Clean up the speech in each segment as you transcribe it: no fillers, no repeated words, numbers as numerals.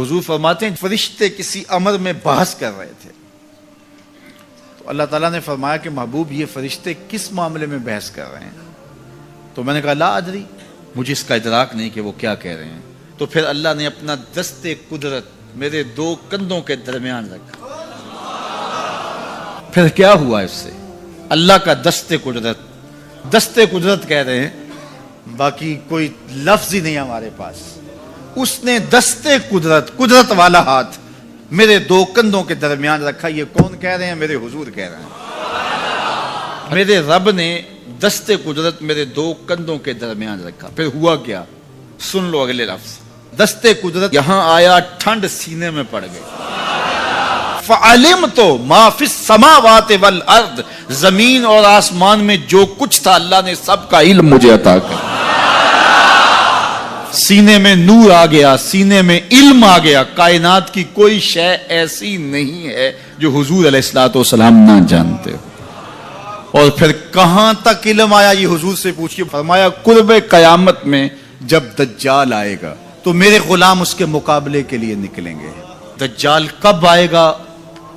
حضور فرماتے ہیں فرشتے کسی امر میں بحث کر رہے تھے، تو اللہ تعالیٰ نے فرمایا کہ محبوب یہ فرشتے کس معاملے میں بحث کر رہے ہیں؟ تو میں نے کہا لا ادری، مجھے اس کا ادراک نہیں کہ وہ کیا کہہ رہے ہیں۔ تو پھر اللہ نے اپنا دست قدرت میرے دو کندھوں کے درمیان رکھا۔ پھر کیا ہوا اس سے؟ اللہ کا دست قدرت کہہ رہے ہیں، باقی کوئی لفظ ہی نہیں ہمارے پاس۔ اس نے دست قدرت والا ہاتھ میرے دو کندھوں کے درمیان رکھا۔ یہ کون کہہ رہے ہیں؟ میرے حضور کہہ رہے ہیں۔ میرے رب نے دست قدرت میرے دو کندھوں کے درمیان رکھا۔ پھر ہوا کیا؟ سن لو اگلے لفظ۔ دست قدرت یہاں آیا، ٹھنڈ سینے میں پڑ گئی۔ فَعَلِمْتُ مَا فِي السَّمَاوَاتِ وَالْأَرْضِ، زمین اور آسمان میں جو کچھ تھا اللہ نے سب کا علم مجھے عطا کیا۔ سینے میں نور آ گیا، سینے میں علم آ گیا۔ کائنات کی کوئی شے ایسی نہیں ہے جو حضور علیہ الصلوۃ والسلام نہ جانتے ہو۔ اور پھر کہاں تک علم آیا یہ حضور سے پوچھیے۔ فرمایا قرب قیامت میں جب دجال آئے گا تو میرے غلام اس کے مقابلے کے لیے نکلیں گے۔ دجال کب آئے گا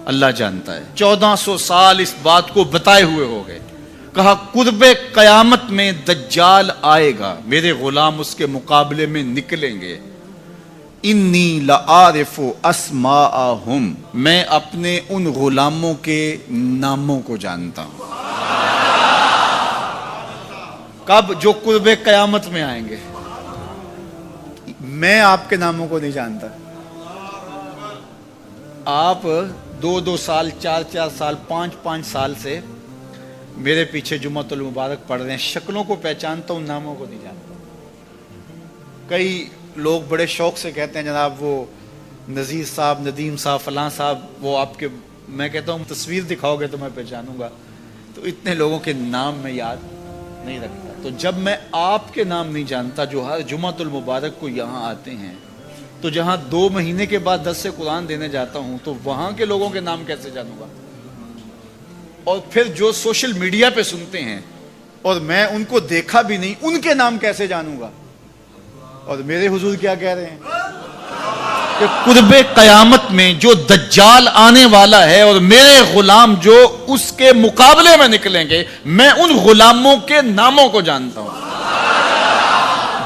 اللہ جانتا ہے۔ 1400 سال اس بات کو بتائے ہوئے ہو گئے۔ کہا قرب قیامت میں دجال آئے گا، میرے غلام اس کے مقابلے میں نکلیں گے۔ انی لعارف اسماءہم، میں اپنے ان غلاموں کے ناموں کو جانتا ہوں۔ کب؟ جو قرب قیامت میں آئیں گے۔ میں آپ کے ناموں کو نہیں جانتا۔ آپ 2 سال 4 سال 5 سال سے میرے پیچھے جمعۃ المبارک پڑھ رہے ہیں، شکلوں کو پہچانتا ہوں، ناموں کو نہیں جانتا۔ کئی لوگ بڑے شوق سے کہتے ہیں جناب وہ نذیر صاحب، ندیم صاحب، فلاں صاحب، وہ آپ کے، میں کہتا ہوں تصویر دکھاؤ گے تو میں پہچانوں گا۔ تو اتنے لوگوں کے نام میں یاد نہیں رکھتا۔ تو جب میں آپ کے نام نہیں جانتا جو ہر جمعۃ المبارک کو یہاں آتے ہیں، تو جہاں 2 مہینے کے بعد درس قرآن دینے جاتا ہوں تو وہاں کے لوگوں کے نام کیسے جانوں گا؟ اور پھر جو سوشل میڈیا پہ سنتے ہیں اور میں ان کو دیکھا بھی نہیں، ان کے نام کیسے جانوں گا؟ اور میرے حضور کیا کہہ رہے ہیں کہ قرب قیامت میں جو دجال آنے والا ہے اور میرے غلام جو اس کے مقابلے میں نکلیں گے، میں ان غلاموں کے ناموں کو جانتا ہوں۔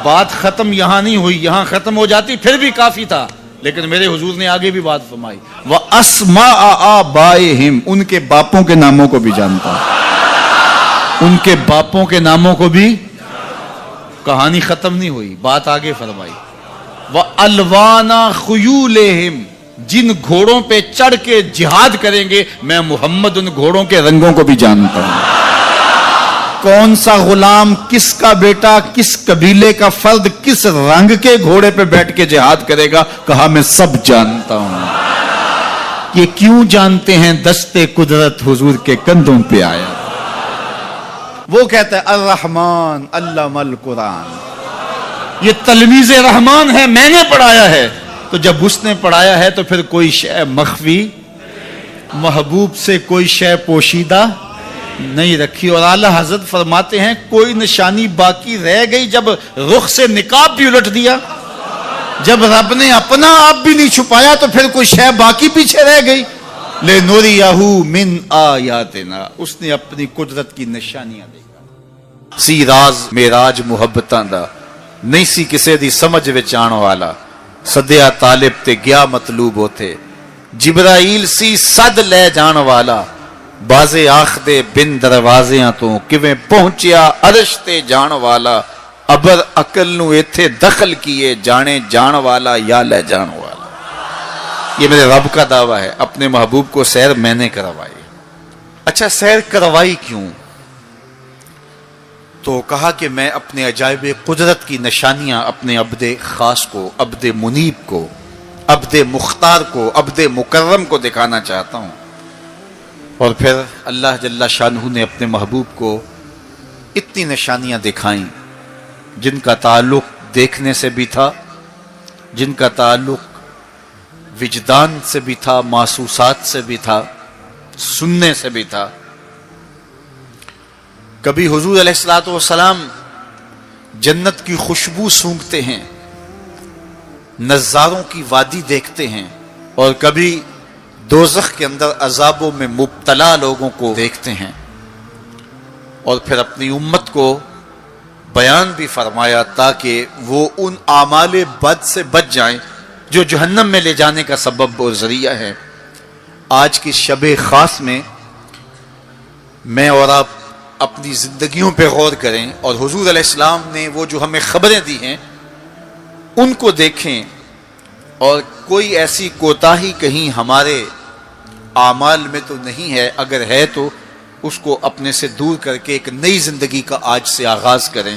بات ختم یہاں نہیں ہوئی، یہاں ختم ہو جاتی پھر بھی کافی تھا، لیکن میرے حضور نے آگے بھی بات فرمائی۔ وَأَسْمَاءَ آبَائِهِمْ، ان کے باپوں کے ناموں کو بھی جانتا ہوں۔ ان کے باپوں کے ناموں کو بھی۔ کہانی ختم نہیں ہوئی، بات آگے فرمائی۔ وَأَلْوَانَ خُيُولِهِمْ، جن گھوڑوں پہ چڑھ کے جہاد کریں گے میں محمد ان گھوڑوں کے رنگوں کو بھی جانتا ہوں۔ کون سا غلام، کس کا بیٹا، کس قبیلے کا فرد کس رنگ کے گھوڑے پہ بیٹھ کے جہاد کرے گا، کہا میں سب جانتا ہوں۔ یہ کیوں جانتے ہیں؟ دست قدرت حضور کے کندھوں پہ آیا۔ وہ کہتا ہے الرحمن علم القرآن، یہ تلمیذ رحمان ہے، میں نے پڑھایا ہے۔ تو جب اس نے پڑھایا ہے تو پھر کوئی شے مخفی، محبوب سے کوئی شے پوشیدہ نہیں رکھی۔ اور اعلیٰ حضرت فرماتے ہیں کوئی نشانی باقی رہ گئی جب رخ سے نقاب بھی الٹ دیا، جب رب نے اپنا آپ بھی نہیں چھپایا تو پھر کوئی شے باقی پیچھے رہ گئی۔ لِنُرِيَهُ مِنْ آیَاتِنَا، اس نے اپنی قدرت کی نشانیاں دکھا۔ سی راز معراج محبتاں دا نہیں سی کسے دی سمجھ وچ آن والا، سدیا طالب تے گیا مطلوب ہوتے، جبرائیل سی صد لے جان والا، بازے آخدے بن دروازیاں تو کیویں پہنچیا عرش تے جان والا، ابر عقل نو ایتھے دخل کیے، جانے جان والا یا لے جان والا۔ یہ میرے رب کا دعویٰ ہے، اپنے محبوب کو سیر میں نے کروائی۔ اچھا سیر کروائی کیوں؟ تو کہا کہ میں اپنے عجائب قدرت کی نشانیاں اپنے عبد خاص کو، عبد منیب کو، عبد مختار کو، عبد مکرم کو دکھانا چاہتا ہوں۔ اور پھر اللہ جل شانہ نے اپنے محبوب کو اتنی نشانیاں دکھائیں جن کا تعلق دیکھنے سے بھی تھا، جن کا تعلق وجدان سے بھی تھا، محسوسات سے بھی تھا، سننے سے بھی تھا۔ کبھی حضور علیہ الصلوۃ والسلام جنت کی خوشبو سونگھتے ہیں، نظاروں کی وادی دیکھتے ہیں اور کبھی دوزخ کے اندر عذابوں میں مبتلا لوگوں کو دیکھتے ہیں، اور پھر اپنی امت کو بیان بھی فرمایا تاکہ وہ ان اعمال بد سے بچ جائیں جو جہنم میں لے جانے کا سبب اور ذریعہ ہے۔ آج کی شب خاص میں میں اور آپ اپنی زندگیوں پہ غور کریں اور حضور علیہ السلام نے وہ جو ہمیں خبریں دی ہیں ان کو دیکھیں، اور کوئی ایسی کوتاہی کہیں ہمارے اعمال میں تو نہیں ہے، اگر ہے تو اس کو اپنے سے دور کر کے ایک نئی زندگی کا آج سے آغاز کریں۔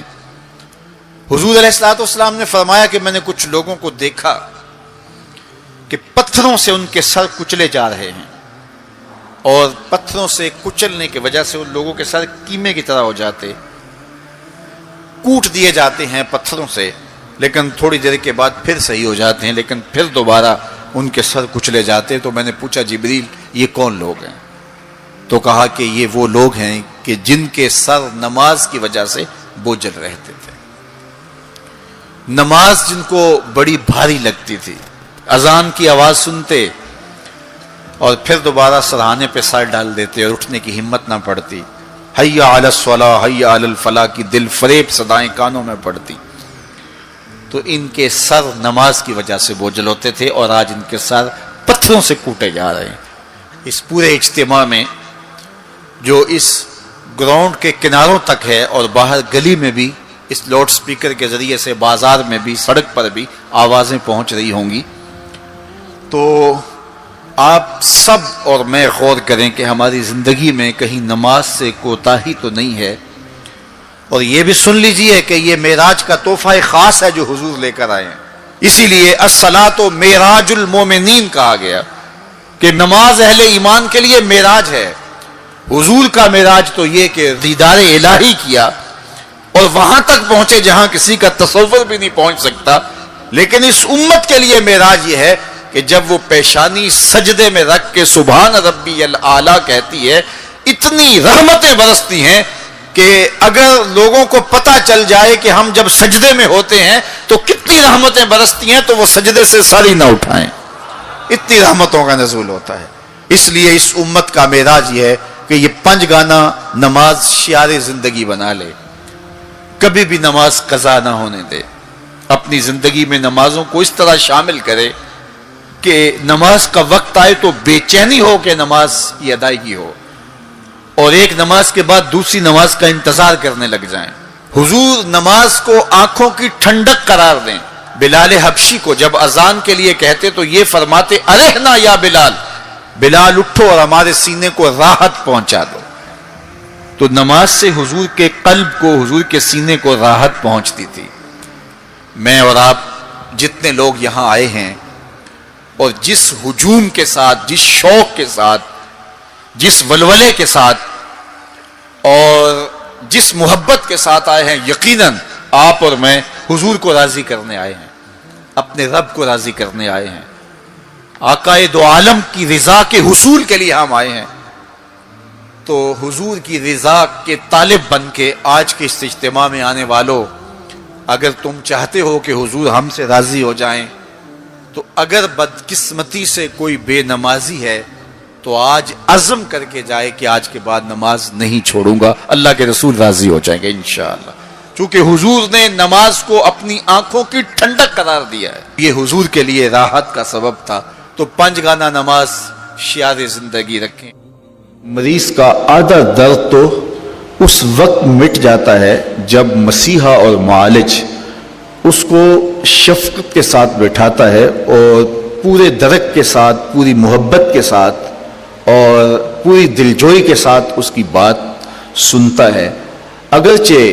حضور علیہ السلام نے فرمایا کہ میں نے کچھ لوگوں کو دیکھا کہ پتھروں سے ان کے سر کچلے جا رہے ہیں، اور پتھروں سے کچلنے کی وجہ سے ان لوگوں کے سر کیمے کی طرح ہو جاتے، کوٹ دیے جاتے ہیں پتھروں سے، لیکن تھوڑی دیر کے بعد پھر صحیح ہو جاتے ہیں، لیکن پھر دوبارہ ان کے سر کچلے جاتے۔ تو میں نے پوچھا جبریل یہ کون لوگ ہیں؟ تو کہا کہ یہ وہ لوگ ہیں کہ جن کے سر نماز کی وجہ سے بوجھل رہتے تھے، نماز جن کو بڑی بھاری لگتی تھی، اذان کی آواز سنتے اور پھر دوبارہ سرہانے پہ سر ڈال دیتے اور اٹھنے کی ہمت نہ پڑتی، حی علی الصلاۃ حی علی الفلاح کی دل فریب صدائیں کانوں میں پڑتی، تو ان کے سر نماز کی وجہ سے بوجھل ہوتے تھے، اور آج ان کے سر پتھروں سے کوٹے جا رہے ہیں۔ اس پورے اجتماع میں جو اس گراؤنڈ کے کناروں تک ہے اور باہر گلی میں بھی اس لاؤڈ سپیکر کے ذریعے سے بازار میں بھی سڑک پر بھی آوازیں پہنچ رہی ہوں گی، تو آپ سب اور میں غور کریں کہ ہماری زندگی میں کہیں نماز سے کوتاہی تو نہیں ہے، اور یہ بھی سن لیجئے کہ یہ معراج کا تحفہ خاص ہے جو حضور لے کر آئے ہیں، اسی لیے الصلاۃ معراج المومنین کہا گیا کہ نماز اہل ایمان کے لیے معراج ہے۔ حضور کا معراج تو یہ کہ دیدار الہی کیا اور وہاں تک پہنچے جہاں کسی کا تصور بھی نہیں پہنچ سکتا، لیکن اس امت کے لیے معراج یہ ہے کہ جب وہ پیشانی سجدے میں رکھ کے سبحان ربی الاعلیٰ کہتی ہے، اتنی رحمتیں برستی ہیں کہ اگر لوگوں کو پتہ چل جائے کہ ہم جب سجدے میں ہوتے ہیں تو کتنی رحمتیں برستی ہیں تو وہ سجدے سے سر ہی نہ اٹھائیں، اتنی رحمتوں کا نزول ہوتا ہے۔ اس لیے اس امت کا معراج یہ ہے کہ یہ 5 گانا نماز شعار زندگی بنا لے، کبھی بھی نماز قضا نہ ہونے دے، اپنی زندگی میں نمازوں کو اس طرح شامل کرے کہ نماز کا وقت آئے تو بے چینی ہو کہ نماز کی ادائیگی ہو، اور ایک نماز کے بعد دوسری نماز کا انتظار کرنے لگ جائیں۔ حضور نماز کو آنکھوں کی ٹھنڈک قرار دیں۔ بلال حبشی کو جب اذان کے لیے کہتے تو یہ فرماتے ارحنا یا بلال، بلال اٹھو اور ہمارے سینے کو راحت پہنچا دو۔ تو نماز سے حضور کے قلب کو، حضور کے سینے کو راحت پہنچتی تھی۔ میں اور آپ جتنے لوگ یہاں آئے ہیں اور جس ہجوم کے ساتھ، جس شوق کے ساتھ، جس ولولے کے ساتھ اور جس محبت کے ساتھ آئے ہیں، یقیناً آپ اور میں حضور کو راضی کرنے آئے ہیں، اپنے رب کو راضی کرنے آئے ہیں، آقا دو عالم کی رضا کے حصول کے لیے ہم آئے ہیں۔ تو حضور کی رضا کے طالب بن کے آج کے اس اجتماع میں آنے والوں، اگر تم چاہتے ہو کہ حضور ہم سے راضی ہو جائیں، تو اگر بدقسمتی سے کوئی بے نمازی ہے تو آج عزم کر کے جائے کہ آج کے بعد نماز نہیں چھوڑوں گا، اللہ کے رسول راضی ہو جائیں گے انشاءاللہ، چونکہ حضور نے نماز کو اپنی آنکھوں کی ٹھنڈک قرار دیا ہے، یہ حضور کے لیے راحت کا سبب تھا۔ تو 5 گانا نماز شعار زندگی رکھیں۔ مریض کا آدھا درد تو اس وقت مٹ جاتا ہے جب مسیحا اور معالج اس کو شفقت کے ساتھ بٹھاتا ہے اور پورے درک کے ساتھ، پوری محبت کے ساتھ اور پوری دلجوئی کے ساتھ اس کی بات سنتا ہے۔ اگرچہ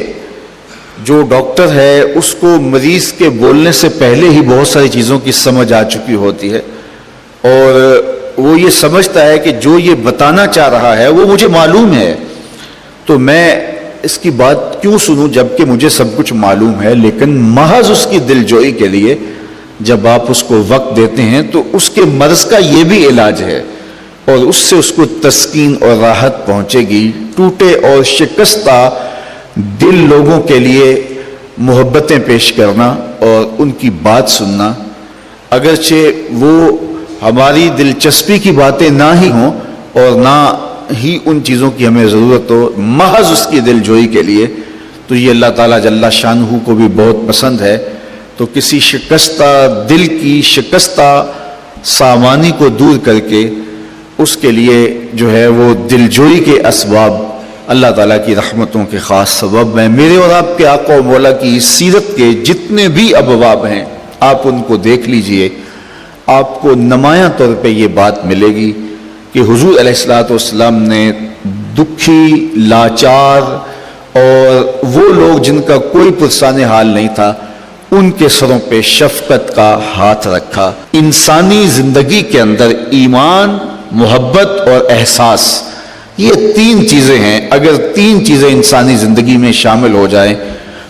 جو ڈاکٹر ہے اس کو مریض کے بولنے سے پہلے ہی بہت ساری چیزوں کی سمجھ آ چکی ہوتی ہے، اور وہ یہ سمجھتا ہے کہ جو یہ بتانا چاہ رہا ہے وہ مجھے معلوم ہے، تو میں اس کی بات کیوں سنوں جبکہ مجھے سب کچھ معلوم ہے۔ لیکن محض اس کی دلجوئی کے لیے جب آپ اس کو وقت دیتے ہیں تو اس کے مرض کا یہ بھی علاج ہے، اور اس سے اس کو تسکین اور راحت پہنچے گی۔ ٹوٹے اور شکستہ دل لوگوں کے لیے محبتیں پیش کرنا اور ان کی بات سننا اگرچہ وہ ہماری دلچسپی کی باتیں نہ ہی ہوں اور نہ ہی ان چیزوں کی ہمیں ضرورت ہو، محض اس کی دل جوئی کے لیے، تو یہ اللہ تعالیٰ جل شانہ کو بھی بہت پسند ہے۔ تو کسی شکستہ دل کی شکستہ سامانی کو دور کر کے اس کے لیے جو ہے وہ دل جوئی کے اسباب اللہ تعالیٰ کی رحمتوں کے خاص سبب ہیں۔ میرے اور آپ کے آقا و مولا کی سیرت کے جتنے بھی ابواب ہیں آپ ان کو دیکھ لیجئے، آپ کو نمایاں طور پہ یہ بات ملے گی کہ حضور علیہ الصلوۃ والسلام نے دکھی، لاچار اور وہ لوگ جن کا کوئی پرسان حال نہیں تھا ان کے سروں پہ شفقت کا ہاتھ رکھا۔ انسانی زندگی کے اندر ایمان، محبت اور احساس، یہ تین چیزیں ہیں۔ اگر تین چیزیں انسانی زندگی میں شامل ہو جائیں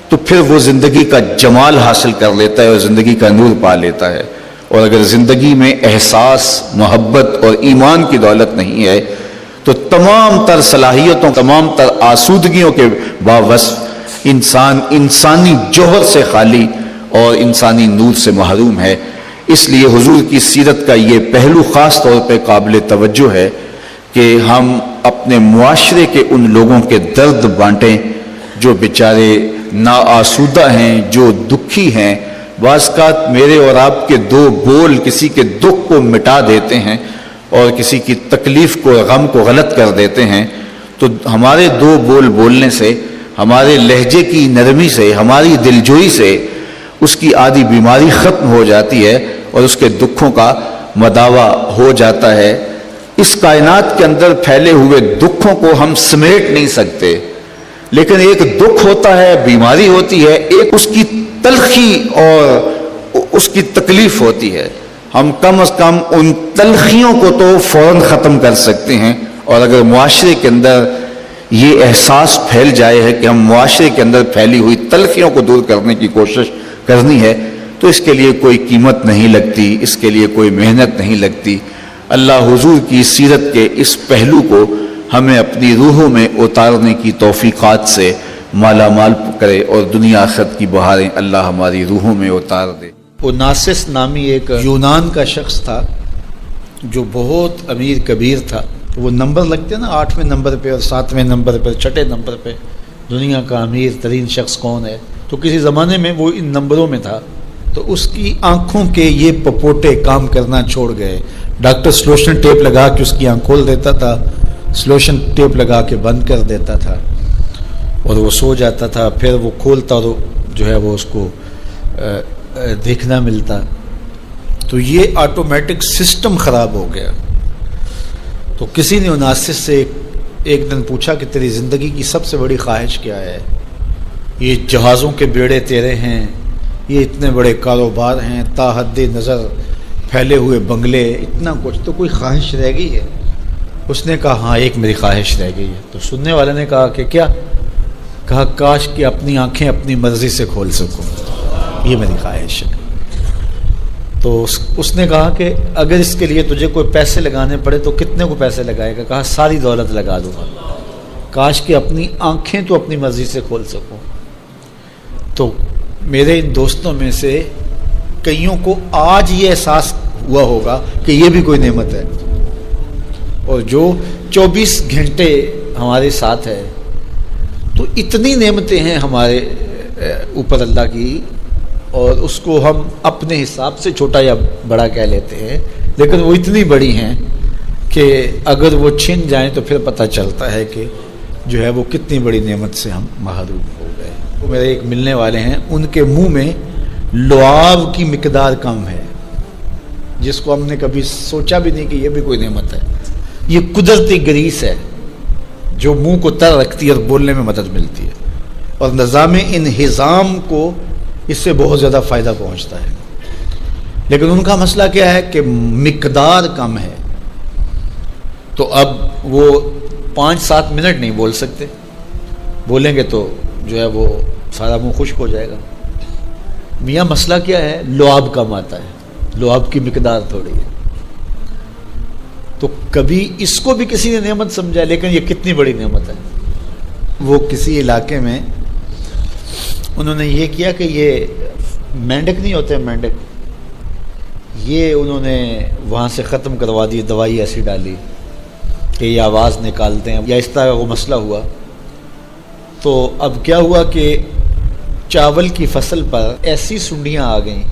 تو پھر وہ زندگی کا جمال حاصل کر لیتا ہے اور زندگی کا نور پا لیتا ہے۔ اور اگر زندگی میں احساس، محبت اور ایمان کی دولت نہیں ہے تو تمام تر صلاحیتوں، تمام تر آسودگیوں کے باوصف انسان انسانی جوہر سے خالی اور انسانی نور سے محروم ہے۔ اس لیے حضور کی سیرت کا یہ پہلو خاص طور پہ قابل توجہ ہے کہ ہم اپنے معاشرے کے ان لوگوں کے درد بانٹیں جو بیچارے ناآسودہ ہیں، جو دکھی ہیں۔ بعض اوقات میرے اور آپ کے دو بول کسی کے دکھ کو مٹا دیتے ہیں اور کسی کی تکلیف کو، غم کو غلط کر دیتے ہیں۔ تو ہمارے دو بول بولنے سے، ہمارے لہجے کی نرمی سے، ہماری دلجوئی سے اس کی آدھی بیماری ختم ہو جاتی ہے اور اس کے دکھوں کا مداوع ہو جاتا ہے۔ اس کائنات کے اندر پھیلے ہوئے دکھوں کو ہم سمیٹ نہیں سکتے، لیکن ایک دکھ ہوتا ہے، بیماری ہوتی ہے، ایک اس کی تلخی اور اس کی تکلیف ہوتی ہے۔ ہم کم از کم ان تلخیوں کو تو فوراً ختم کر سکتے ہیں۔ اور اگر معاشرے کے اندر یہ احساس پھیل جائے ہے کہ ہم معاشرے کے اندر پھیلی ہوئی تلخیوں کو دور کرنے کی کوشش کرنی ہے تو اس کے لیے کوئی قیمت نہیں لگتی، اس کے لیے کوئی محنت نہیں لگتی۔ اللہ حضور کی سیرت کے اس پہلو کو ہمیں اپنی روحوں میں اتارنے کی توفیقات سے مالا مال کرے اور دنیا آخرت کی بہاریں اللہ ہماری روحوں میں اتار دے۔ اوناسس نامی ایک یونان کا شخص تھا جو بہت امیر کبیر تھا۔ وہ نمبر لگتے ہیں نا، 8ویں نمبر پہ اور 7ویں نمبر پہ، 6 نمبر پہ دنیا کا امیر ترین شخص کون ہے، تو کسی زمانے میں وہ ان نمبروں میں تھا۔ تو اس کی آنکھوں کے یہ پپوٹے کام کرنا چھوڑ گئے۔ ڈاکٹر سلوشن ٹیپ لگا کے اس کی آنکھ کھول دیتا تھا، سلوشن ٹیپ لگا کے بند کر دیتا تھا اور وہ سو جاتا تھا، پھر وہ کھولتا اور جو ہے وہ اس کو دیکھنا ملتا۔ تو یہ آٹومیٹک سسٹم خراب ہو گیا۔ تو کسی نے اوناسس سے ایک دن پوچھا کہ تیری زندگی کی سب سے بڑی خواہش کیا ہے؟ یہ جہازوں کے بیڑے تیرے ہیں، یہ اتنے بڑے کاروبار ہیں، تا حد نظر پھیلے ہوئے بنگلے، اتنا کچھ، تو کوئی خواہش رہ گئی ہے؟ اس نے کہا ہاں ایک میری خواہش رہ گئی ہے۔ تو سننے والے نے کہا کہ کیا؟ کہا کاش کہ اپنی آنکھیں اپنی مرضی سے کھول سکوں، یہ میری خواہش ہے۔ تو اس نے کہا کہ اگر اس کے لیے تجھے کوئی پیسے لگانے پڑے تو کتنے کو پیسے لگائے گا؟ کہا ساری دولت لگا دوں گا، کاش کہ اپنی آنکھیں تو اپنی مرضی سے کھول سکوں۔ تو میرے ان دوستوں میں سے کئیوں کو آج یہ احساس ہوا ہوگا کہ یہ بھی کوئی نعمت ہے، اور جو 24 گھنٹے ہمارے ساتھ ہے، تو اتنی نعمتیں ہیں ہمارے اوپر اللہ کی، اور اس کو ہم اپنے حساب سے چھوٹا یا بڑا کہہ لیتے ہیں، لیکن وہ اتنی بڑی ہیں کہ اگر وہ چھن جائیں تو پھر پتہ چلتا ہے کہ جو ہے وہ کتنی بڑی نعمت سے ہم محروم ہو گئے۔ وہ میرے ایک ملنے والے ہیں، ان کے منہ میں لعاب کی مقدار کم ہے، جس کو ہم نے کبھی سوچا بھی نہیں کہ یہ بھی کوئی نعمت ہے۔ یہ قدرتی گریس ہے جو منہ کو تر رکھتی ہے اور بولنے میں مدد ملتی ہے، اور نظام انہضام کو اس سے بہت زیادہ فائدہ پہنچتا ہے۔ لیکن ان کا مسئلہ کیا ہے کہ مقدار کم ہے، تو اب وہ 5-7 منٹ نہیں بول سکتے، بولیں گے تو جو ہے وہ سارا منہ خشک ہو جائے گا۔ میاں مسئلہ کیا ہے؟ لعاب کم آتا ہے، لعاب کی مقدار تھوڑی ہے۔ تو کبھی اس کو بھی کسی نے نعمت سمجھا، لیکن یہ کتنی بڑی نعمت ہے۔ وہ کسی علاقے میں انہوں نے یہ کیا کہ یہ مینڈک نہیں ہوتے، مینڈک یہ انہوں نے وہاں سے ختم کروا دی، دوائی ایسی ڈالی کہ یہ آواز نکالتے ہیں یا اس طرح وہ مسئلہ ہوا۔ تو اب کیا ہوا کہ چاول کی فصل پر ایسی سنڈیاں آ گئیں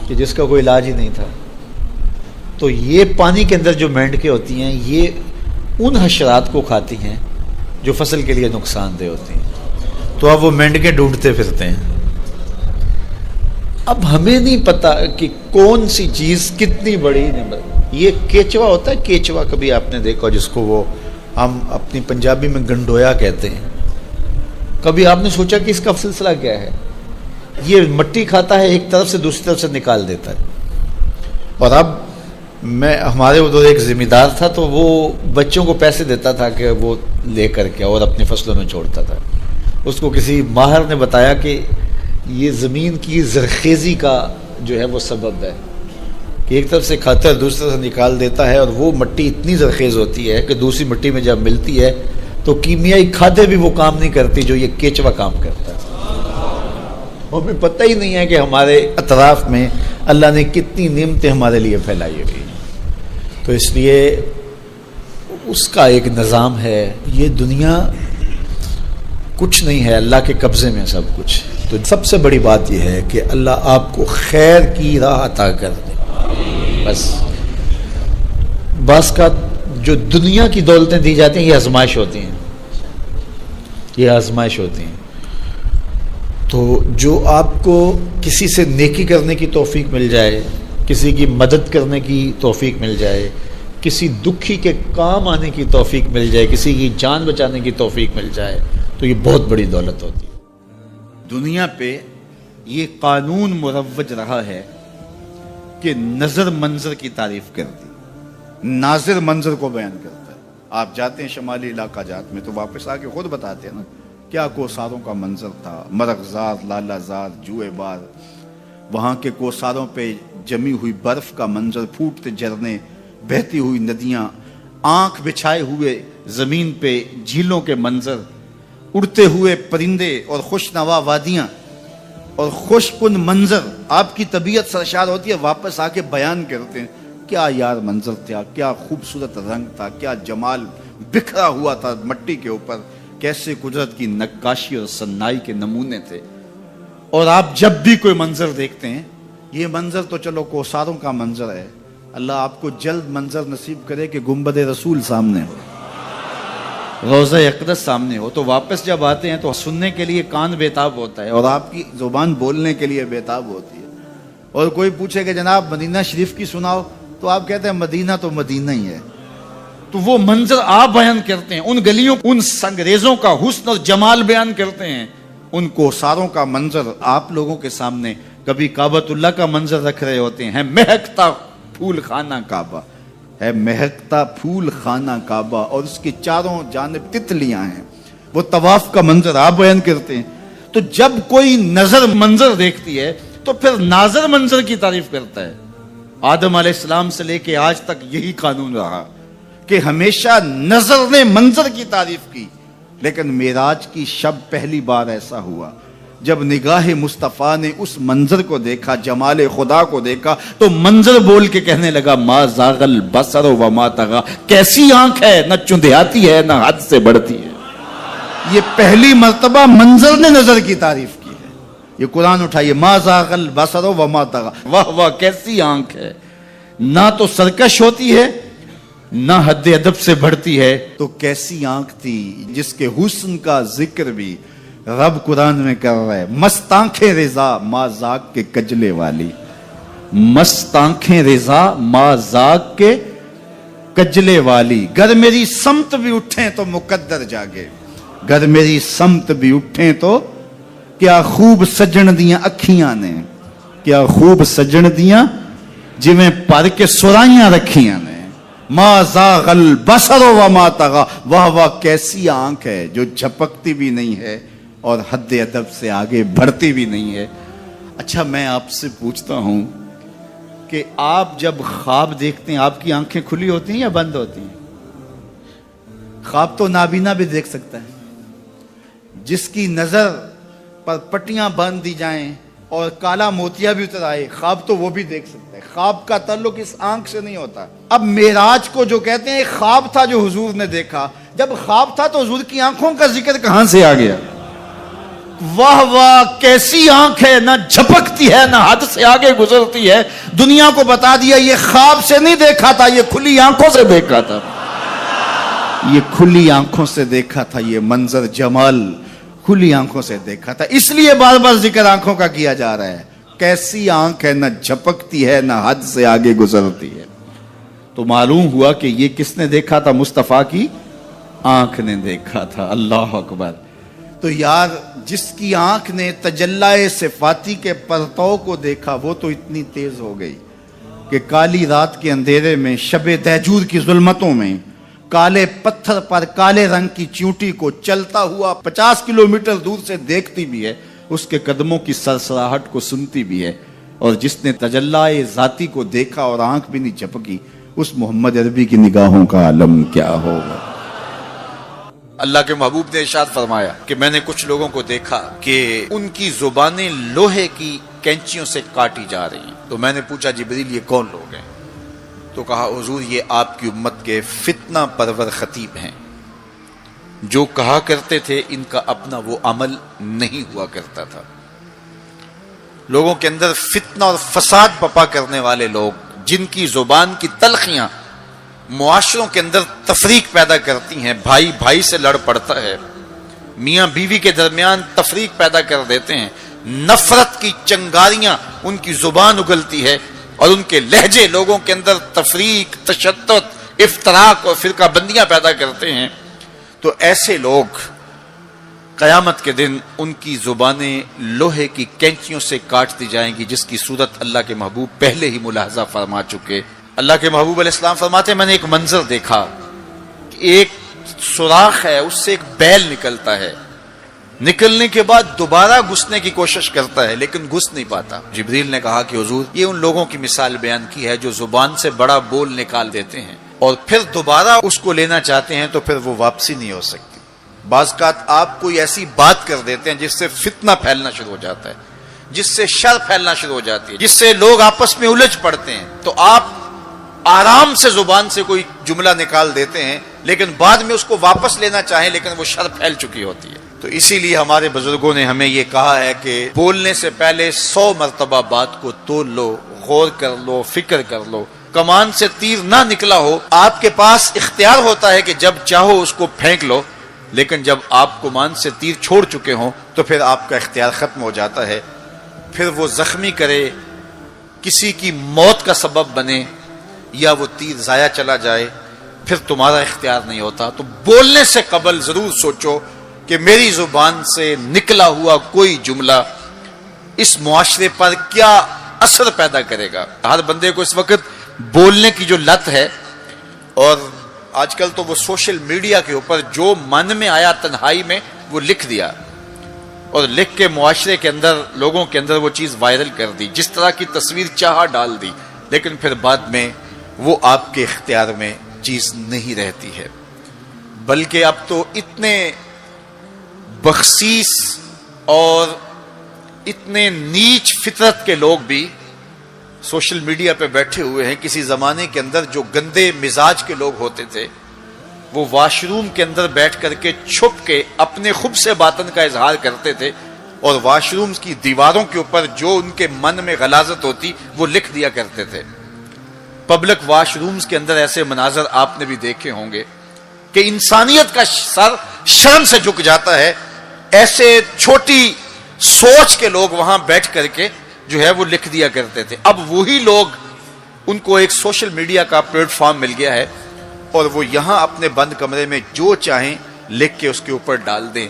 کہ جس کا کوئی علاج ہی نہیں تھا۔ تو یہ پانی کے اندر جو مینڈکیں ہوتی ہیں یہ ان حشرات کو کھاتی ہیں جو فصل کے لیے نقصان دہ ہوتی ہیں، تو اب وہ مینڈکیں ڈھونڈتے پھرتے ہیں۔ اب ہمیں نہیں پتا کہ کون سی چیز کتنی بڑی نعمت۔ یہ کیچوا ہوتا ہے، کیچوا کبھی آپ نے دیکھا جس کو وہ ہم اپنی پنجابی میں گنڈویا کہتے ہیں، کبھی آپ نے سوچا کہ اس کا سلسلہ کیا ہے؟ یہ مٹی کھاتا ہے، ایک طرف سے دوسری طرف سے نکال دیتا ہے۔ اور اب ہمارے ادھر ایک ذمہ دار تھا، تو وہ بچوں کو پیسے دیتا تھا کہ وہ لے کر کے اور اپنی فصلوں میں چھوڑتا تھا۔ اس کو کسی ماہر نے بتایا کہ یہ زمین کی زرخیزی کا جو ہے وہ سبب ہے کہ ایک طرف سے کھاتا ہے دوسری طرف سے نکال دیتا ہے، اور وہ مٹی اتنی زرخیز ہوتی ہے کہ دوسری مٹی میں جب ملتی ہے تو کیمیائی کھادیں بھی وہ کام نہیں کرتی جو یہ کیچوا کام کرتا ہے۔ ہمیں پتہ ہی نہیں ہے کہ ہمارے اطراف میں اللہ نے کتنی نعمتیں ہمارے لیے پھیلائی ہوئی ہیں۔ تو اس لیے اس کا ایک نظام ہے۔ یہ دنیا کچھ نہیں ہے، اللہ کے قبضے میں سب کچھ۔ تو سب سے بڑی بات یہ ہے کہ اللہ آپ کو خیر کی راہ عطا کر دے۔ بس بعض کا جو دنیا کی دولتیں دی جاتی ہیں یہ آزمائش ہوتی ہیں، یہ آزمائش ہوتی ہیں۔ تو جو آپ کو کسی سے نیکی کرنے کی توفیق مل جائے، کسی کی مدد کرنے کی توفیق مل جائے، کسی دکھی کے کام آنے کی توفیق مل جائے، کسی کی جان بچانے کی توفیق مل جائے، تو یہ بہت بڑی دولت ہوتی ہے۔ دنیا پہ یہ قانون مروج رہا ہے کہ نظر منظر کی تعریف کر دی، ناظر منظر کو بیان کرتا ہے۔ آپ جاتے ہیں شمالی علاقہ جات میں تو واپس آ کے خود بتاتے ہیں نا کیا کوساروں کا منظر تھا، مرغزار، لالا زار، جوئے بار، وہاں کے کوساروں پہ جمی ہوئی برف کا منظر، پھوٹتے جھرنے، بہتی ہوئی ندیاں، آنکھ بچھائے ہوئے زمین پہ جھیلوں کے منظر، اڑتے ہوئے پرندے اور خوشنوا وادیاں اور خوش کن منظر۔ آپ کی طبیعت سرشار ہوتی ہے، واپس آ کے بیان کرتے ہیں کیا یار منظر تھا، کیا خوبصورت رنگ تھا، کیا جمال بکھرا ہوا تھا مٹی کے اوپر، کیسے قدرت کی نقاشی اور صنائی کے نمونے تھے۔ اور آپ جب بھی کوئی منظر دیکھتے ہیں، یہ منظر تو چلو کوساروں کا منظر ہے، اللہ آپ کو جلد منظر نصیب کرے کہ گنبد رسول سامنے ہو، روضہ اقدس سامنے ہو، تو واپس جب آتے ہیں تو سننے کے لیے کان بیتاب ہوتا ہے اور آپ کی زبان بولنے کے لیے بیتاب ہوتی ہے۔ اور کوئی پوچھے کہ جناب مدینہ شریف کی سناؤ، تو آپ کہتے ہیں مدینہ تو مدینہ ہی ہے۔ تو وہ منظر آپ بیان کرتے ہیں، ان گلیوں، ان سنگریزوں کا حسن اور جمال بیان کرتے ہیں، ان کوساروں کا منظر آپ لوگوں کے سامنے۔ کبھی کعبۃ اللہ کا منظر رکھ رہے ہوتے ہیں، مہکتا پھول خانہ کعبہ ہے، مہکتا پھول خانہ کعبہ، اور اس کے چاروں جانب تتلیاں ہیں، وہ طواف کا منظر آپ بیان کرتے ہیں۔ تو جب کوئی نظر منظر دیکھتی ہے تو پھر ناظر منظر کی تعریف کرتا ہے۔ آدم علیہ السلام سے لے کے آج تک یہی قانون رہا کہ ہمیشہ نظر نے منظر کی تعریف کی، لیکن معراج کی شب پہلی بار ایسا ہوا جب نگاہ مصطفیٰ نے اس منظر کو دیکھا، جمال خدا کو دیکھا، تو منظر بول کے کہنے لگا ما زاغ البصر وما طغی، کیسی آنکھ ہے، نہ چندیاتی ہے نہ حد سے بڑھتی ہے۔ یہ پہلی مرتبہ منظر نے نظر کی تعریف کی ہے۔ یہ قرآن اٹھائیے، ما زاغ البصر وما طغی، واہ واہ کیسی آنکھ ہے، نہ تو سرکش ہوتی ہے نہ حد ادب سے بڑھتی ہے، تو کیسی آنکھ تھی جس کے حسن کا ذکر بھی رب قرآن میں کر رہا ہے۔ مست آنکھیں رضا ما زاغ کے کجلے والی، مست آنکھیں رضا ما زاغ کے کجلے والی، گر میری سمت بھی اٹھیں تو مقدر جاگے، گر میری سمت بھی اٹھیں تو کیا خوب سجن دیاں اکھیاں نے، کیا خوب سجن دیاں جویں پر کے سرائیاں رکھیاں نے، ما زاغ البصر وما طغی، واہ واہ کیسی آنکھ ہے جو جھپکتی بھی نہیں ہے اور حد ادب سے آگے بڑھتی بھی نہیں ہے۔ اچھا میں آپ سے پوچھتا ہوں کہ آپ جب خواب دیکھتے ہیں آپ کی آنکھیں کھلی ہوتی ہیں یا بند ہوتی ہیں؟ خواب تو نابینا بھی دیکھ سکتا ہے، جس کی نظر پر پٹیاں باندھ دی جائیں اور کالا موتیا بھی اتر آئے، خواب تو وہ بھی دیکھ سکتا ہے، خواب کا تعلق اس آنکھ سے نہیں ہوتا۔ اب معراج کو جو کہتے ہیں خواب تھا جو حضور نے دیکھا، جب خواب تھا تو حضور کی آنکھوں کا ذکر کہاں سے آ گیا؟ واہ واہ کیسی آنکھ ہے، نہ جھپکتی ہے نہ حد سے آگے گزرتی ہے، دنیا کو بتا دیا یہ خواب سے نہیں دیکھا تھا، یہ کھلی آنکھوں سے دیکھا تھا، یہ کھلی آنکھوں سے دیکھا تھا، یہ منظر جمال کھلی آنکھوں سے دیکھا تھا، اس لیے بار بار ذکر آنکھوں کا کیا جا رہا ہے۔ کیسی آنکھ ہے، نہ جھپکتی ہے نہ حد سے آگے گزرتی ہے۔ تو معلوم ہوا کہ یہ کس نے دیکھا تھا؟ مصطفیٰ کی آنکھ نے دیکھا تھا۔ اللہ اکبر۔ تو یار جس کی آنکھ نے تجلی صفاتی کے پرتو کو دیکھا وہ تو اتنی تیز ہو گئی کہ کالی رات کے اندھیرے میں، شب دہجور کی ظلمتوں میں، کالے پتھر پر کالے رنگ کی چیونٹی کو چلتا ہوا 50 کلومیٹر دور سے دیکھتی بھی ہے، اس کے قدموں کی سرسراہٹ کو سنتی بھی ہے، اور جس نے تجلی ذاتی کو دیکھا اور آنکھ بھی نہیں جھپکی، اس محمد عربی کی نگاہوں کا عالم کیا ہوگا۔ اللہ کے محبوب نے ارشاد فرمایا کہ میں نے کچھ لوگوں کو دیکھا کہ ان کی زبانیں لوہے کی کینچیوں سے کاٹی جا رہی ہیں۔ تو میں نے پوچھا جبریل یہ کون لوگ ہیں؟ تو کہا حضور یہ آپ کی امت کے فتنہ پرور خطیب ہیں، جو کہا کرتے تھے ان کا اپنا وہ عمل نہیں ہوا کرتا تھا۔ لوگوں کے اندر فتنہ اور فساد بپا کرنے والے لوگ، جن کی زبان کی تلخیاں معاشروں کے اندر تفریق پیدا کرتی ہیں، بھائی بھائی سے لڑ پڑتا ہے، میاں بیوی کے درمیان تفریق پیدا کر دیتے ہیں، نفرت کی چنگاریاں ان کی زبان اگلتی ہے، اور ان کے لہجے لوگوں کے اندر تفریق، تشدد، افتراق اور فرقہ بندیاں پیدا کرتے ہیں۔ تو ایسے لوگ قیامت کے دن ان کی زبانیں لوہے کی کینچیوں سے کاٹ دی جائیں گی، جس کی صورت اللہ کے محبوب پہلے ہی ملاحظہ فرما چکے۔ اللہ کے محبوب علیہ السلام فرماتے ہیں میں نے ایک منظر دیکھا کہ ایک سوراخ ہے، اس سے ایک بیل نکلتا ہے، نکلنے کے بعد دوبارہ گھسنے کی کوشش کرتا ہے لیکن گھس نہیں پاتا۔ جبریل نے کہا کہ حضور یہ ان لوگوں کی مثال بیان کی ہے جو زبان سے بڑا بول نکال دیتے ہیں اور پھر دوبارہ اس کو لینا چاہتے ہیں تو پھر وہ واپسی نہیں ہو سکتی۔ بعض اوقات آپ کوئی ایسی بات کر دیتے ہیں جس سے فتنہ پھیلنا شروع ہو جاتا ہے، جس سے شر پھیلنا شروع ہو جاتی ہے، جس سے لوگ آپس میں الجھ پڑتے ہیں، تو آپ آرام سے زبان سے کوئی جملہ نکال دیتے ہیں لیکن بعد میں اس کو واپس لینا چاہیں لیکن وہ شر پھیل چکی ہوتی ہے۔ تو اسی لیے ہمارے بزرگوں نے ہمیں یہ کہا ہے کہ بولنے سے پہلے 100 مرتبہ بات کو تول لو، غور کر لو، فکر کر لو۔ کمان سے تیر نہ نکلا ہو، آپ کے پاس اختیار ہوتا ہے کہ جب چاہو اس کو پھینک لو، لیکن جب آپ کمان سے تیر چھوڑ چکے ہوں تو پھر آپ کا اختیار ختم ہو جاتا ہے، پھر وہ زخمی کرے، کسی کی موت کا سبب بنے یا وہ تیر ضائع چلا جائے، پھر تمہارا اختیار نہیں ہوتا۔ تو بولنے سے قبل ضرور سوچو کہ میری زبان سے نکلا ہوا کوئی جملہ اس معاشرے پر کیا اثر پیدا کرے گا۔ ہر بندے کو اس وقت بولنے کی جو لت ہے، اور آج کل تو وہ سوشل میڈیا کے اوپر جو من میں آیا تنہائی میں وہ لکھ دیا، اور لکھ کے معاشرے کے اندر لوگوں کے اندر وہ چیز وائرل کر دی، جس طرح کی تصویر چاہا ڈال دی، لیکن پھر بعد میں وہ آپ کے اختیار میں چیز نہیں رہتی ہے۔ بلکہ اب تو اتنے بخسیس اور اتنے نیچ فطرت کے لوگ بھی سوشل میڈیا پہ بیٹھے ہوئے ہیں۔ کسی زمانے کے اندر جو گندے مزاج کے لوگ ہوتے تھے وہ واش روم کے اندر بیٹھ کر کے چھپ کے اپنے خب سے باطن کا اظہار کرتے تھے، اور واش روم کی دیواروں کے اوپر جو ان کے من میں غلاظت ہوتی وہ لکھ دیا کرتے تھے۔ پبلک واش رومز کے اندر ایسے مناظر آپ نے بھی دیکھے ہوں گے کہ انسانیت کا سر شرم سے جھک جاتا ہے۔ ایسے چھوٹی سوچ کے لوگ وہاں بیٹھ کر کے جو ہے وہ لکھ دیا کرتے تھے۔ اب وہی لوگ، ان کو ایک سوشل میڈیا کا پلیٹ فارم مل گیا ہے، اور وہ یہاں اپنے بند کمرے میں جو چاہیں لکھ کے اس کے اوپر ڈال دیں،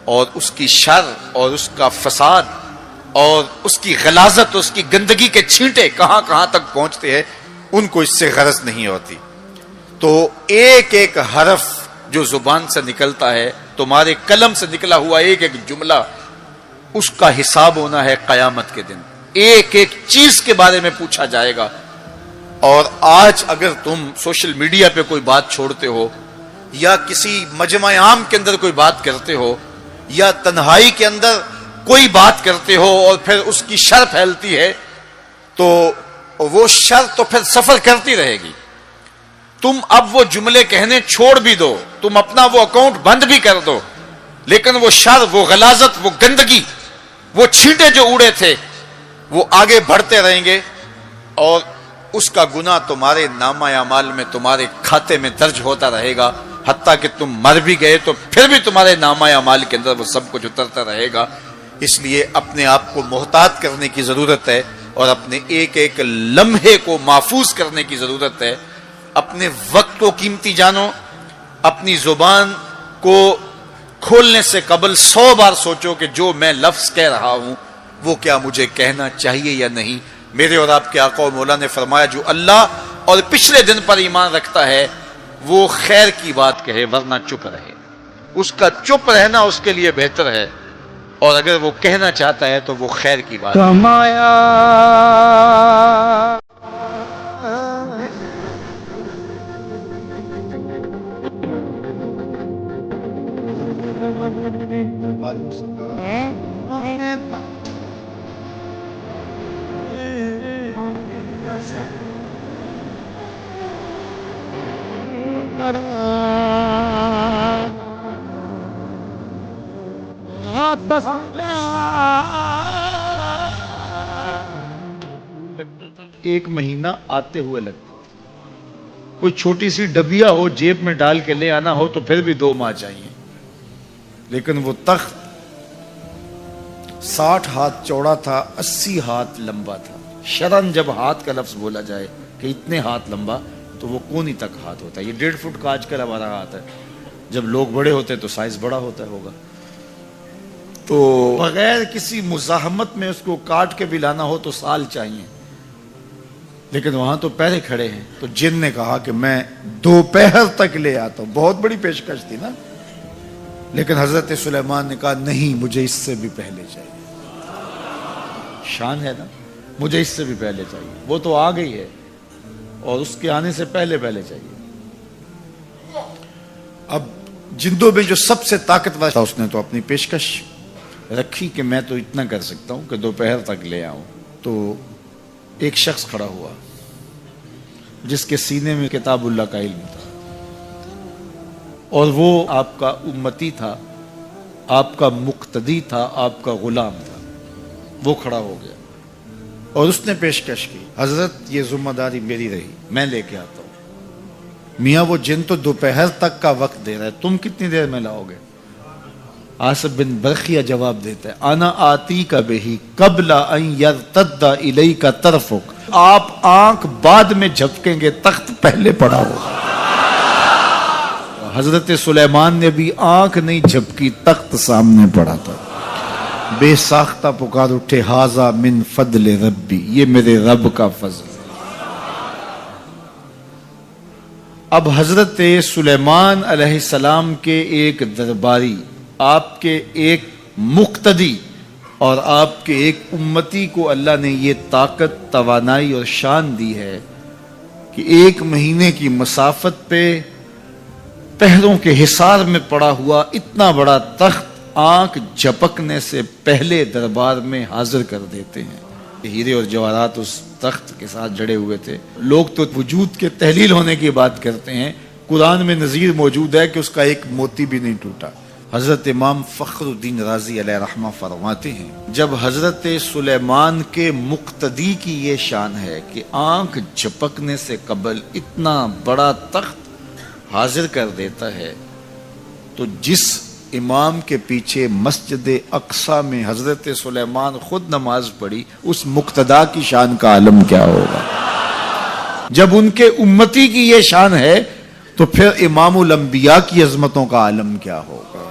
اور اس کی شر اور اس کا فساد اور اس کی غلاظت، اس کی گندگی کے چھینٹے کہاں کہاں تک پہنچتے ہیں، ان کو اس سے غرض نہیں ہوتی۔ تو ایک ایک حرف جو زبان سے نکلتا ہے، تمہارے قلم سے نکلا ہوا ایک ایک جملہ، اس کا حساب ہونا ہے قیامت کے دن۔ ایک ایک چیز کے بارے میں پوچھا جائے گا۔ اور آج اگر تم سوشل میڈیا پہ کوئی بات چھوڑتے ہو، یا کسی مجمع عام کے اندر کوئی بات کرتے ہو، یا تنہائی کے اندر کوئی بات کرتے ہو اور پھر اس کی شر پھیلتی ہے تو وہ شر تو پھر سفر کرتی رہے گی. تم اب وہ جملے کہنے چھوڑ بھی دو, تم اپنا وہ اکاؤنٹ بند بھی کر دو, لیکن وہ شر, وہ غلاظت, وہ گندگی, وہ چھینٹے جو اڑے تھے وہ آگے بڑھتے رہیں گے اور اس کا گناہ تمہارے نامہ اعمال میں, تمہارے کھاتے میں درج ہوتا رہے گا. حتیٰ کہ تم مر بھی گئے تو پھر بھی تمہارے نامہ اعمال کے اندر وہ سب کچھ اترتا رہے گا. اس لیے اپنے آپ کو محتاط کرنے کی ضرورت ہے اور اپنے ایک ایک لمحے کو محفوظ کرنے کی ضرورت ہے. اپنے وقت کو قیمتی جانو. اپنی زبان کو کھولنے سے قبل 100 بار سوچو کہ جو میں لفظ کہہ رہا ہوں وہ کیا مجھے کہنا چاہیے یا نہیں. میرے اور آپ کے آقا و مولا نے فرمایا جو اللہ اور پچھلے دن پر ایمان رکھتا ہے وہ خیر کی بات کہے ورنہ چپ رہے. اس کا چپ رہنا اس کے لیے بہتر ہے, اور اگر وہ کہنا چاہتا ہے تو وہ خیر کی بات ہے. ایک مہینہ آتے ہوئے لگتا, کوئی چھوٹی سی ڈبیا ہو جیب میں ڈال کے لے آنا ہو تو پھر بھی 2 ماہ چاہیے. لیکن وہ تخت 60 ہاتھ چوڑا تھا, 80 ہاتھ لمبا تھا. شرن جب ہاتھ کا لفظ بولا جائے کہ اتنے ہاتھ لمبا تو وہ کونی تک ہاتھ ہوتا ہے. یہ 1.5 فٹ کا آج کل ہمارا ہاتھ ہے. جب لوگ بڑے ہوتے تو سائز بڑا ہوتا ہوگا. تو بغیر کسی مزاحمت میں اس کو کاٹ کے بھی لانا ہو تو سال چاہیے. لیکن وہاں تو پہلے کھڑے ہیں تو جن نے کہا کہ میں دوپہر تک لے آتا ہوں. بہت بڑی پیشکش تھی نا, لیکن حضرت سلیمان نے کہا نہیں, مجھے اس سے بھی پہلے چاہیے. شان ہے نا, مجھے اس سے بھی پہلے چاہیے. وہ تو آ گئی ہے اور اس کے آنے سے پہلے چاہیے. اب جندوں میں جو سب سے طاقتور تھا اس نے تو اپنی پیشکش رکھی کہ میں تو اتنا کر سکتا ہوں کہ دوپہر تک لے آؤں. تو ایک شخص کھڑا ہوا جس کے سینے میں کتاب اللہ کا علم تھا, اور وہ آپ کا امتی تھا, آپ کا مقتدی تھا, آپ کا غلام تھا. وہ کھڑا ہو گیا اور اس نے پیشکش کی, حضرت یہ ذمہ داری میری رہی, میں لے کے آتا ہوں. میاں وہ جن تو دوپہر تک کا وقت دے رہا ہے, تم کتنی دیر میں لاؤ گے؟ آصف بن برخیہ جواب دیتا ہے انا آتی کا بہی قبل ان یرتد الیک طرفک. آپ آنکھ بعد میں جھپکیں گے, تخت پہلے پڑا ہوگا. حضرت سلیمان نے بھی آنکھ نہیں جھپکی, تخت سامنے پڑا تھا. بے ساختہ پکار اٹھے ھذا من فضل ربی, یہ میرے رب کا فضل. اب حضرت سلیمان علیہ السلام کے ایک درباری, آپ کے ایک مقتدی اور آپ کے ایک امتی کو اللہ نے یہ طاقت, توانائی اور شان دی ہے کہ 1 مہینے کی مسافت پہ پہروں کے حصار میں پڑا ہوا اتنا بڑا تخت آنکھ جھپکنے سے پہلے دربار میں حاضر کر دیتے ہیں. ہیرے اور جواہرات اس تخت کے ساتھ جڑے ہوئے تھے. لوگ تو وجود کے تحلیل ہونے کی بات کرتے ہیں, قرآن میں نظیر موجود ہے کہ اس کا ایک موتی بھی نہیں ٹوٹا. حضرت امام فخر الدین رازی علیہ رحمہ فرماتے ہیں جب حضرت سلیمان کے مقتدی کی یہ شان ہے کہ آنکھ جھپکنے سے قبل اتنا بڑا تخت حاضر کر دیتا ہے, تو جس امام کے پیچھے مسجد اقصی میں حضرت سلیمان خود نماز پڑھی, اس مقتدا کی شان کا عالم کیا ہوگا. جب ان کے امتی کی یہ شان ہے تو پھر امام الانبیاء کی عظمتوں کا عالم کیا ہوگا.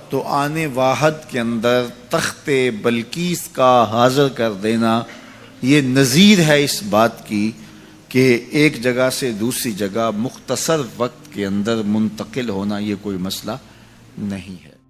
تو آنے واحد کے اندر تخت بلقیس کا حاضر کر دینا یہ نظیر ہے اس بات کی کہ ایک جگہ سے دوسری جگہ مختصر وقت کے اندر منتقل ہونا یہ کوئی مسئلہ نہیں ہے.